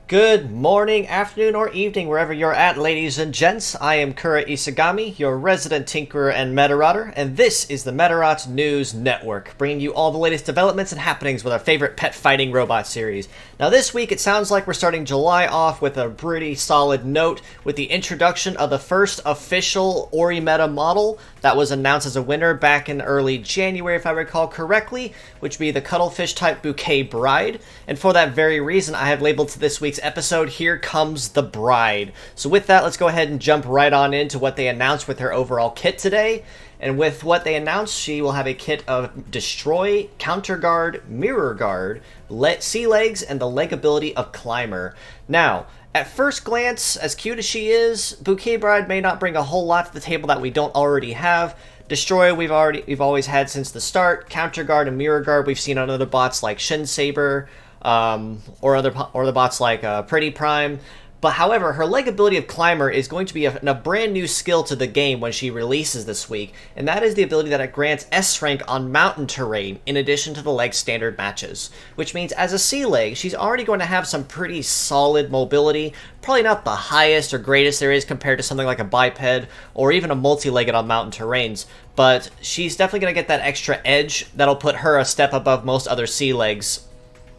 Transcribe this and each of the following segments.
Good morning, afternoon, or evening, wherever you're at, ladies and gents. I am Kura Isagami, your resident tinkerer and Medarotter, and this is the Medarot News Network, bringing you all the latest developments and happenings with our favorite pet fighting robot series. Now this week, it sounds like we're starting July off with a pretty solid note with the introduction of the first official Ori Meta model that was announced as a winner back in early January, if I recall correctly, which would be the Cuttlefish-type Bouquet Bride, and for that very reason, I have labeled to this week's episode, Here Comes the Bride. So with that, let's go ahead and jump right on into what they announced with her overall kit today. And with what they announced, she will have a kit of Destroy, Counter Guard, Mirror Guard, Sea Legs, and the leg ability of Climber. Now, at first glance, as cute as she is, Bouquet Bride may not bring a whole lot to the table that we don't already have. Destroy, we've always had since the start. Counter Guard and Mirror Guard we've seen on other bots like Shin Saber, or the bots like Pretty Prime. But however, her leg ability of Climber is going to be a brand new skill to the game when she releases this week, and that is the ability that it grants S rank on mountain terrain in addition to the leg standard matches. Which means as a sea leg, she's already going to have some pretty solid mobility, probably not the highest or greatest there is compared to something like a biped or even a multi-legged on mountain terrains, but she's definitely going to get that extra edge that'll put her a step above most other sea legs,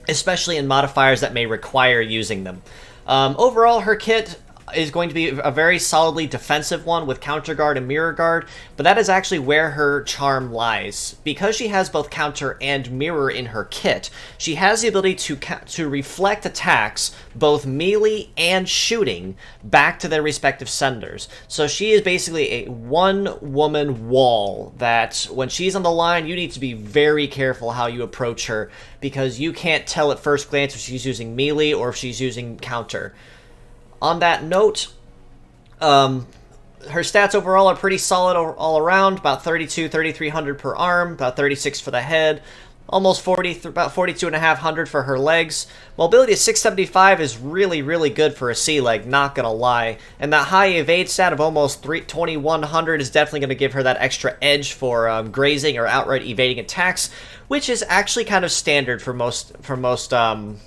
especially in modifiers that may require using them. Overall, her kit is going to be a very solidly defensive one with Counter Guard and Mirror Guard, but that is actually where her charm lies. Because she has both Counter and Mirror in her kit, she has the ability to reflect attacks, both melee and shooting, back to their respective senders. So she is basically a one-woman wall that, when she's on the line, you need to be very careful how you approach her, because you can't tell at first glance if she's using melee or if she's using Counter. On that note, her stats overall are pretty solid all around, about 3,300 per arm, about 36 for the head, almost 40, about 4,250 for her legs. Mobility of 675 is really, really good for a sea leg, not gonna lie. And that high evade stat of almost 2,100 is definitely gonna give her that extra edge for grazing or outright evading attacks, which is actually kind of standard for most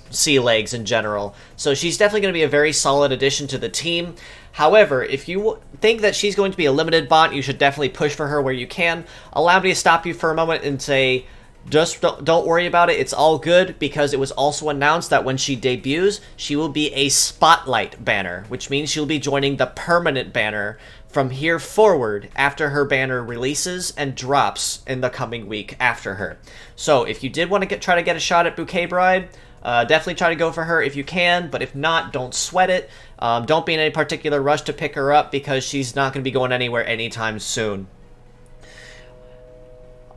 sea legs in general. So she's definitely going to be a very solid addition to the team. However, if you think that she's going to be a limited bot, you should definitely push for her where you can. Allow me to stop you for a moment and say, just don't worry about it, it's all good, because it was also announced that when she debuts, she will be a Spotlight banner, which means she'll be joining the permanent banner from here forward after her banner releases and drops in the coming week after her. So if you did want to try to get a shot at Bouquet Bride, definitely try to go for her if you can, but if not, don't sweat it. Don't be in any particular rush to pick her up, because she's not going to be going anywhere anytime soon.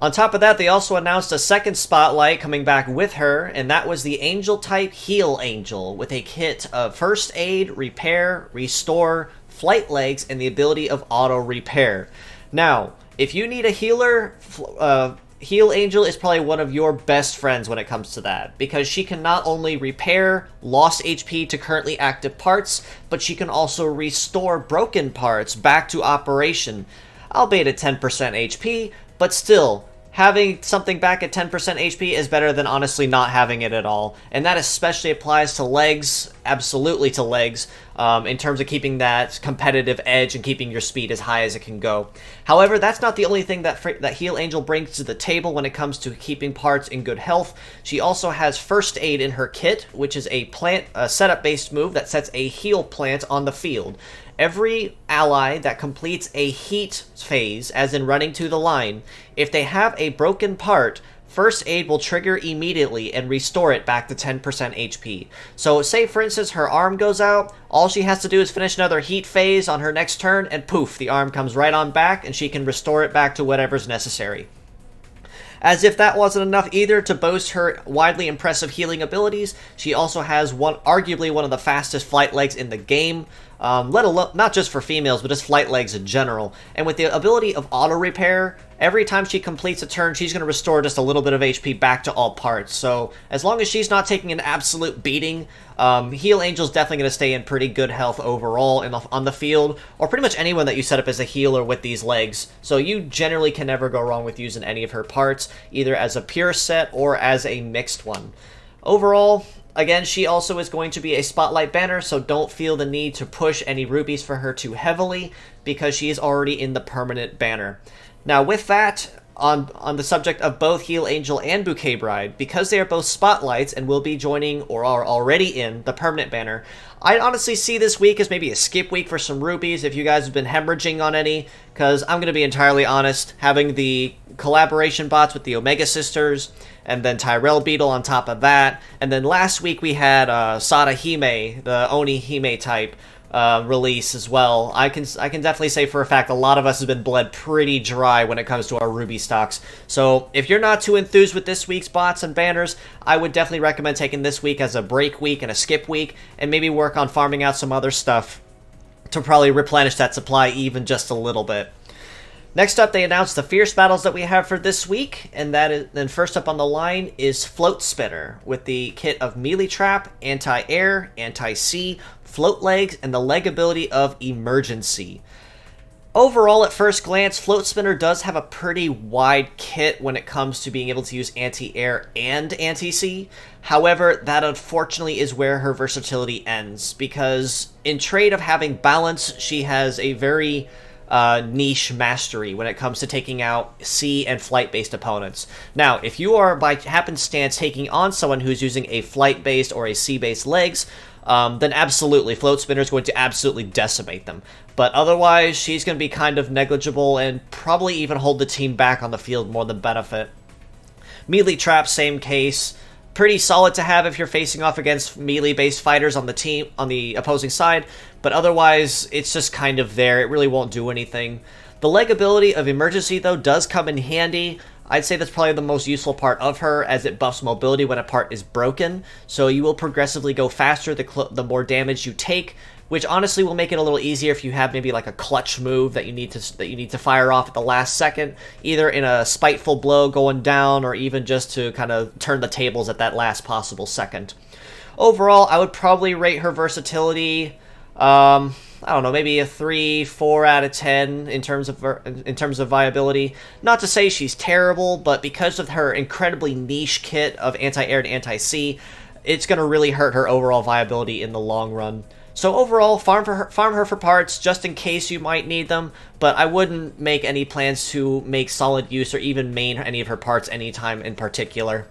On top of that, they also announced a second Spotlight coming back with her, and that was the Angel-type Heal Angel, with a kit of First Aid, Repair, Restore, Flight Legs, and the ability of Auto Repair. Now, if you need a healer, Heal Angel is probably one of your best friends when it comes to that, because she can not only repair lost HP to currently active parts, but she can also restore broken parts back to operation, albeit at 10% HP, but still, having something back at 10% HP is better than honestly not having it at all. And that especially applies to legs, absolutely to legs, in terms of keeping that competitive edge and keeping your speed as high as it can go. However, that's not the only thing that Heal Angel brings to the table when it comes to keeping parts in good health. She also has First Aid in her kit, which is a setup-based move that sets a heal plant on the field. Every ally that completes a heat phase, as in running to the line, if they have a broken part, First Aid will trigger immediately and restore it back to 10% HP. So say for instance her arm goes out, all she has to do is finish another heat phase on her next turn, and poof, the arm comes right on back and she can restore it back to whatever's necessary. As if that wasn't enough either to boast her widely impressive healing abilities, she also has arguably one of the fastest flight legs in the game, let alone not just for females, but just flight legs in general. And with the ability of auto repair, every time she completes a turn, she's going to restore just a little bit of HP back to all parts. So as long as she's not taking an absolute beating, Heal Angel's definitely going to stay in pretty good health overall on the field, or pretty much anyone that you set up as a healer with these legs. So you generally can never go wrong with using any of her parts, either as a pure set or as a mixed one. Overall, Again, she also is going to be a spotlight banner, so don't feel the need to push any rubies for her too heavily, because she is already in the permanent banner. Now, with that, on the subject of both Heal Angel and Bouquet Bride, because they are both spotlights and will be joining or are already in the permanent banner, I honestly see this week as maybe a skip week for some rubies if you guys have been hemorrhaging on any, because I'm going to be entirely honest, having the collaboration bots with the Omega Sisters, and then Tyrell Beetle on top of that, and then last week we had Sada Hime, the Oni Hime type, release as well. I can definitely say for a fact a lot of us have been bled pretty dry when it comes to our ruby stocks. So if you're not too enthused with this week's bots and banners, I would definitely recommend taking this week as a break week and a skip week, and maybe work on farming out some other stuff to probably replenish that supply even just a little bit. Next up, they announced the Fierce Battles that we have for this week, and then first up on the line is Float Spinner, with the kit of Melee Trap, Anti-Air, Anti-Sea, Float Legs, and the leg ability of Emergency. Overall, at first glance, Float Spinner does have a pretty wide kit when it comes to being able to use Anti-Air and Anti-Sea. However, that unfortunately is where her versatility ends, because in trade of having balance, she has a very niche mastery when it comes to taking out sea and flight-based opponents. Now, if you are by happenstance taking on someone who's using a flight-based or a sea-based legs, then absolutely, Float Spinner is going to absolutely decimate them. But otherwise, she's going to be kind of negligible and probably even hold the team back on the field more than benefit. Melee Trap, same case. Pretty solid to have if you're facing off against melee-based fighters on the opposing side, but otherwise, it's just kind of there. It really won't do anything. The leg ability of Emergency, though, does come in handy. I'd say that's probably the most useful part of her, as it buffs mobility when a part is broken, so you will progressively go faster the more damage you take, which honestly will make it a little easier if you have maybe like a clutch move that you need to fire off at the last second, either in a spiteful blow going down, or even just to kind of turn the tables at that last possible second. Overall, I would probably rate her versatility, I don't know, maybe a 3-4 out of 10 in terms of viability. Not to say she's terrible, but because of her incredibly niche kit of anti-air and anti-sea, it's going to really hurt her overall viability in the long run. So overall, farm her for parts just in case you might need them, but I wouldn't make any plans to make solid use or even main any of her parts anytime in particular.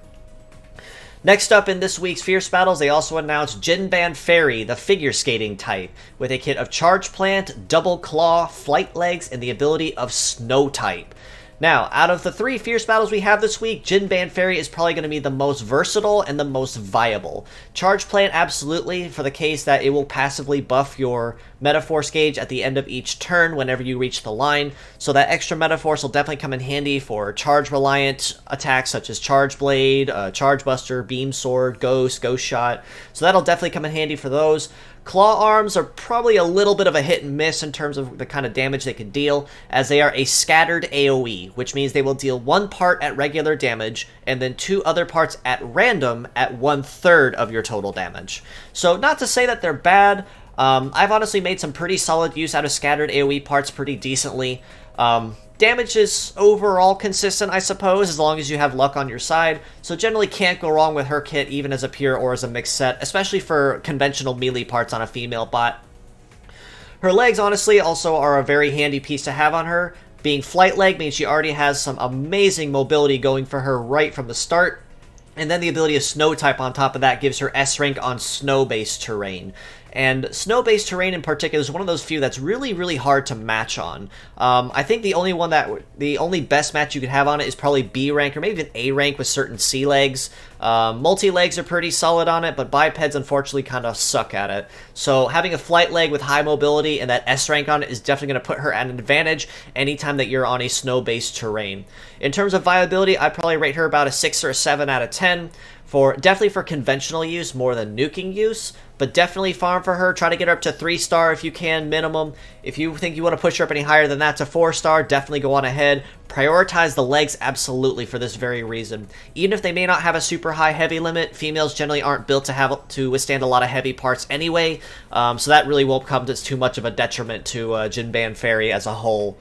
Next up in this week's Fierce Battles, they also announced Jinban Fairy, the figure skating type, with a kit of Charge Plant, Double Claw, Flight Legs, and the ability of Snow type. Now, out of the 3 Fierce Battles we have this week, Jinban Fairy is probably going to be the most versatile and the most viable. Charge Plant, absolutely, for the case that it will passively buff your Metaforce gauge at the end of each turn whenever you reach the line, so that extra Metaforce will definitely come in handy for charge-reliant attacks such as Charge Blade, Charge Buster, Beam Sword, Ghost Shot, so that'll definitely come in handy for those. Claw Arms are probably a little bit of a hit and miss in terms of the kind of damage they can deal, as they are a scattered AoE, which means they will deal 1 part at regular damage, and then 2 other parts at random at 1/3 of your total damage. So not to say that they're bad, I've honestly made some pretty solid use out of scattered AoE parts pretty decently. Damage is overall consistent, I suppose, as long as you have luck on your side, so generally can't go wrong with her kit even as a pure or as a mixed set, especially for conventional melee parts on a female bot. Her legs, honestly, also are a very handy piece to have on her. Being Flight Leg means she already has some amazing mobility going for her right from the start, and then the ability of Snow type on top of that gives her S rank on snow-based terrain. And snow-based terrain in particular is one of those few that's really, really hard to match on. I think the only best match you could have on it is probably B rank or maybe even A rank with certain C legs. Multi-legs are pretty solid on it, but bipeds unfortunately kind of suck at it. So having a flight leg with high mobility and that S rank on it is definitely going to put her at an advantage anytime that you're on a snow-based terrain. In terms of viability, I'd probably rate her about a 6 or a 7 out of 10. Definitely for conventional use more than nuking use, but definitely farm for her. Try to get her up to 3-star if you can, minimum. If you think you want to push her up any higher than that to 4-star, definitely go on ahead. Prioritize the legs absolutely for this very reason. Even if they may not have a super high heavy limit, females generally aren't built to withstand a lot of heavy parts anyway, so that really won't come to too much of a detriment to Jinban Fairy as a whole.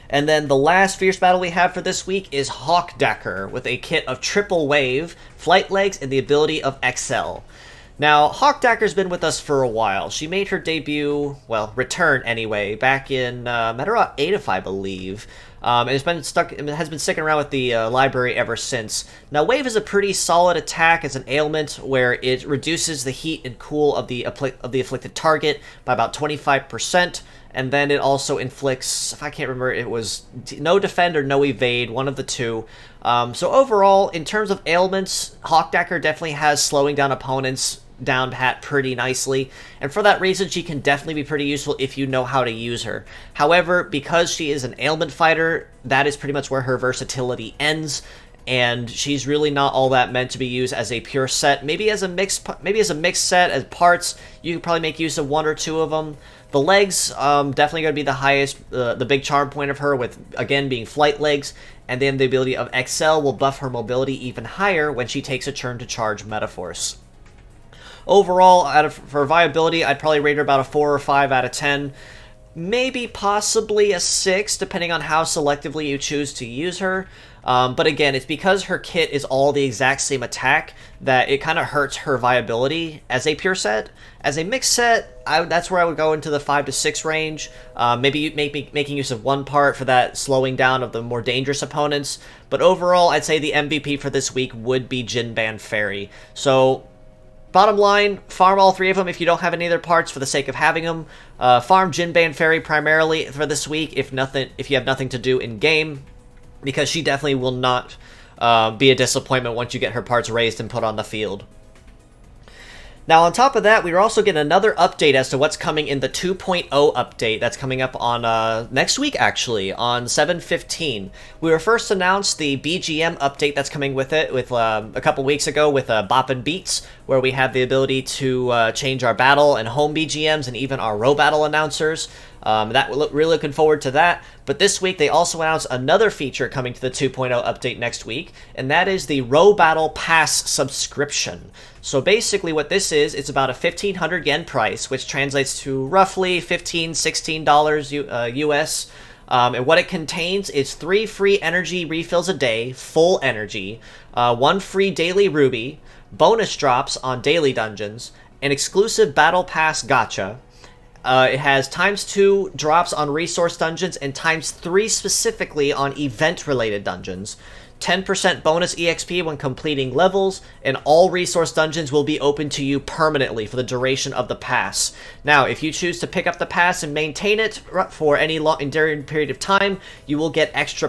And then the last fierce battle we have for this week is Hawkdecker with a kit of triple wave, flight legs, and the ability of XL. Now, Hawkdecker's been with us for a while. She made her debut, well, return anyway, back in Medarot 8, I believe. And has been sticking around with the library ever since. Now, Wave is a pretty solid attack as an ailment where it reduces the heat and cool of the afflicted target by about 25%. And then it also inflicts, if I can't remember, it was no defend or no evade, one of the two. So overall, in terms of ailments, Hawkdecker definitely has slowing down opponents down pat pretty nicely, and for that reason she can definitely be pretty useful if you know how to use her. However, because she is an ailment fighter, that is pretty much where her versatility ends, and she's really not all that meant to be used as a pure set. Maybe as a mixed set as parts, you could probably make use of one or two of them. The legs, definitely going to be the highest, the big charm point of her, with again being flight legs, and then the ability of XL will buff her mobility even higher when she takes a turn to charge Metaforce. Overall, for viability, I'd probably rate her about a 4 or 5 out of 10. Maybe possibly a 6, depending on how selectively you choose to use her. But again, it's because her kit is all the exact same attack that it kind of hurts her viability as a pure set. As a mixed set, that's where I would go into the 5 to 6 range. Maybe making use of one part for that slowing down of the more dangerous opponents. But overall, I'd say the MVP for this week would be Jinban Fairy. So bottom line, farm all 3 of them if you don't have any other parts for the sake of having them. Farm Jinban Fairy primarily for this week if you have nothing to do in game, because she definitely will not be a disappointment once you get her parts raised and put on the field. Now, on top of that, we are also getting another update as to what's coming in the 2.0 update that's coming up on next week, actually, on 7/15. We were first announced the BGM update that's coming with it a couple weeks ago with Boppin' Beats, where we have the ability to change our battle and home BGMs and even our row battle announcers. Really looking forward to that. But this week, they also announced another feature coming to the 2.0 update next week, and that is the Row Battle Pass subscription. So basically what this is, it's about a 1,500 yen price, which translates to roughly $16 US. And what it contains is 3 free energy refills a day, full energy, 1 free daily ruby, bonus drops on daily dungeons, an exclusive battle pass gacha. It has ×2 drops on resource dungeons and ×3 specifically on event-related dungeons. 10% bonus EXP when completing levels, and all resource dungeons will be open to you permanently for the duration of the pass. Now, if you choose to pick up the pass and maintain it for any enduring period of time, you will get extra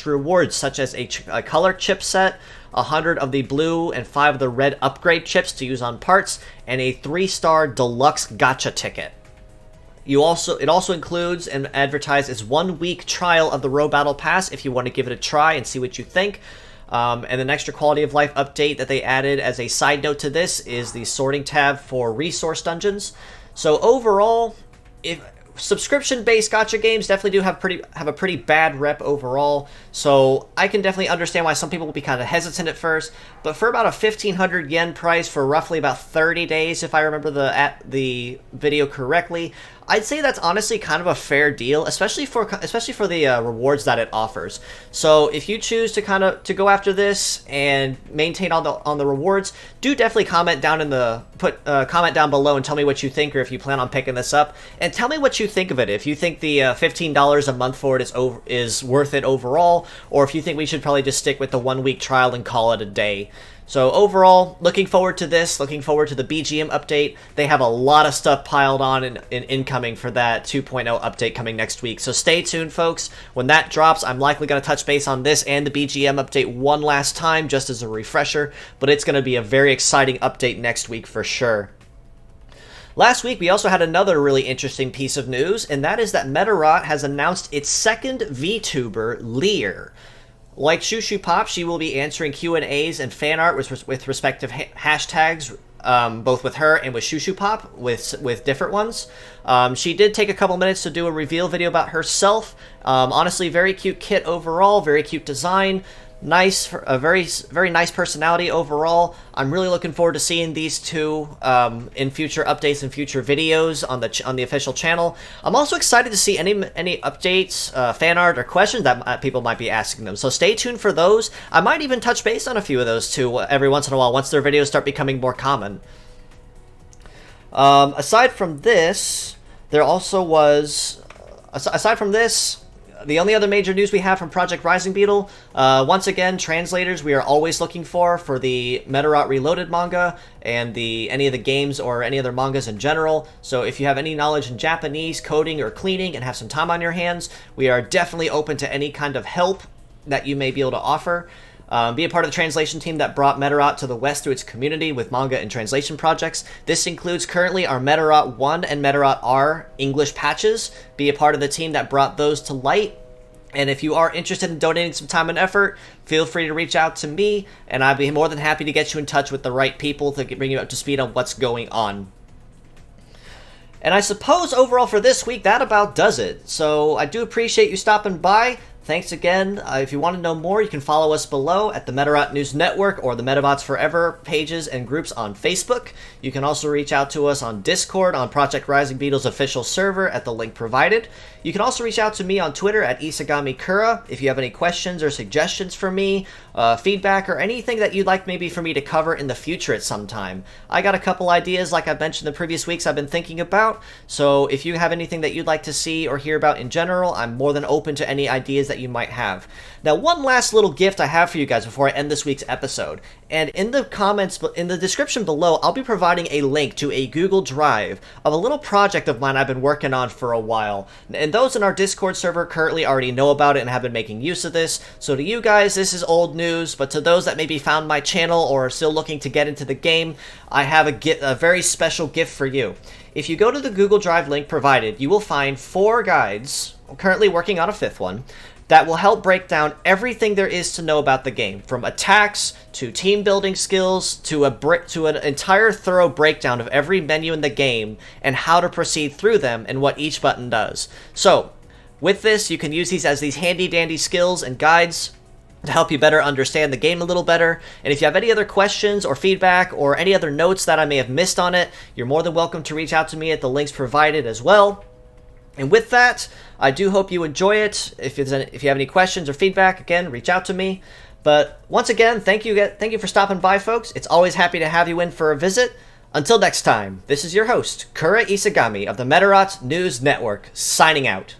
rewards, such as a color chip set, 100 of the blue and 5 of the red upgrade chips to use on parts, and a 3-star deluxe gacha ticket. It also includes and advertises 1-week trial of the Row Battle Pass if you want to give it a try and see what you think. And an extra quality of life update that they added as a side note to this is the sorting tab for resource dungeons. So overall, subscription-based gacha games definitely do have a pretty bad rep overall, so I can definitely understand why some people will be kind of hesitant at first, but for about a 1,500 yen price for roughly about 30 days, if I remember the video correctly, I'd say that's honestly kind of a fair deal, especially for the rewards that it offers. So if you choose to go after this and maintain on the rewards, do definitely comment down below and tell me what you think, or if you plan on picking this up, and tell me what you think of it. If you think the $15 a month for it is worth it overall, or if you think we should probably just stick with the 1-week trial and call it a day. So overall, looking forward to this, looking forward to the BGM update. They have a lot of stuff piled on and incoming for that 2.0 update coming next week. So stay tuned, folks. When that drops, I'm likely going to touch base on this and the BGM update one last time, just as a refresher, but it's going to be a very exciting update next week for sure. Last week, we also had another really interesting piece of news, and that is that Medarot has announced its second VTuber, Lear. Like Shushu Pop, she will be answering Q&As and fan art with respective hashtags, both with her and with Shushu Pop, with different ones. She did take a couple minutes to do a reveal video about herself. Honestly, very cute kit overall, very cute design. nice, a very nice personality overall. I'm really looking forward to seeing these two in future updates and future videos on the official channel. I'm also excited to see any updates, fan art, or questions that people might be asking them. So stay tuned for those. I might even touch base on a few of those too every once in a while once their videos start becoming more common. Aside from this, there also was, aside from this, the only other major news we have from Project Rising Beetle, once again, translators we are always looking for the Medarot Reloaded manga and any of the games or any other mangas in general. So if you have any knowledge in Japanese, coding, or cleaning and have some time on your hands, we are definitely open to any kind of help that you may be able to offer. Be a part of the translation team that brought Medarot to the West through its community with manga and translation projects. This includes currently our Medarot 1 and Medarot R English patches. Be a part of the team that brought those to light. And if you are interested in donating some time and effort, feel free to reach out to me, and I'd be more than happy to get you in touch with the right people to bring you up to speed on what's going on. And I suppose overall for this week, that about does it. So I do appreciate you stopping by. Thanks again. If you want to know more, you can follow us below at the Medarot News Network or the Metabots Forever pages and groups on Facebook. You can also reach out to us on Discord on Project Rising Beetle's official server at the link provided. You can also reach out to me on Twitter at Isagami if you have any questions or suggestions for me, feedback, or anything that you'd like maybe for me to cover in the future at some time. I got a couple ideas, like I've mentioned in the previous weeks, I've been thinking about. So if you have anything that you'd like to see or hear about in general, I'm more than open to any ideas that you might have. Now, one last little gift I have for you guys before I end this week's episode. And in the comments, in the description below, I'll be providing a link to a Google Drive of a little project of mine I've been working on for a while. And those in our Discord server currently already know about it and have been making use of this. So to you guys, this is old news, but to those that maybe found my channel or are still looking to get into the game, I have a very special gift for you. If you go to the Google Drive link provided, you will find 4 guides, I'm currently working on a 5th one, that will help break down everything there is to know about the game, from attacks to team building skills to an entire thorough breakdown of every menu in the game and how to proceed through them and what each button does. So, with this, you can use these as these handy dandy skills and guides to help you better understand the game a little better. And if you have any other questions or feedback or any other notes that I may have missed on it, you're more than welcome to reach out to me at the links provided as well. And with that, I do hope you enjoy it. If you have any questions or feedback, again, reach out to me. But once again, thank you for stopping by, folks. It's always happy to have you in for a visit. Until next time, this is your host, Kura Isagami of the Medarot News Network, signing out.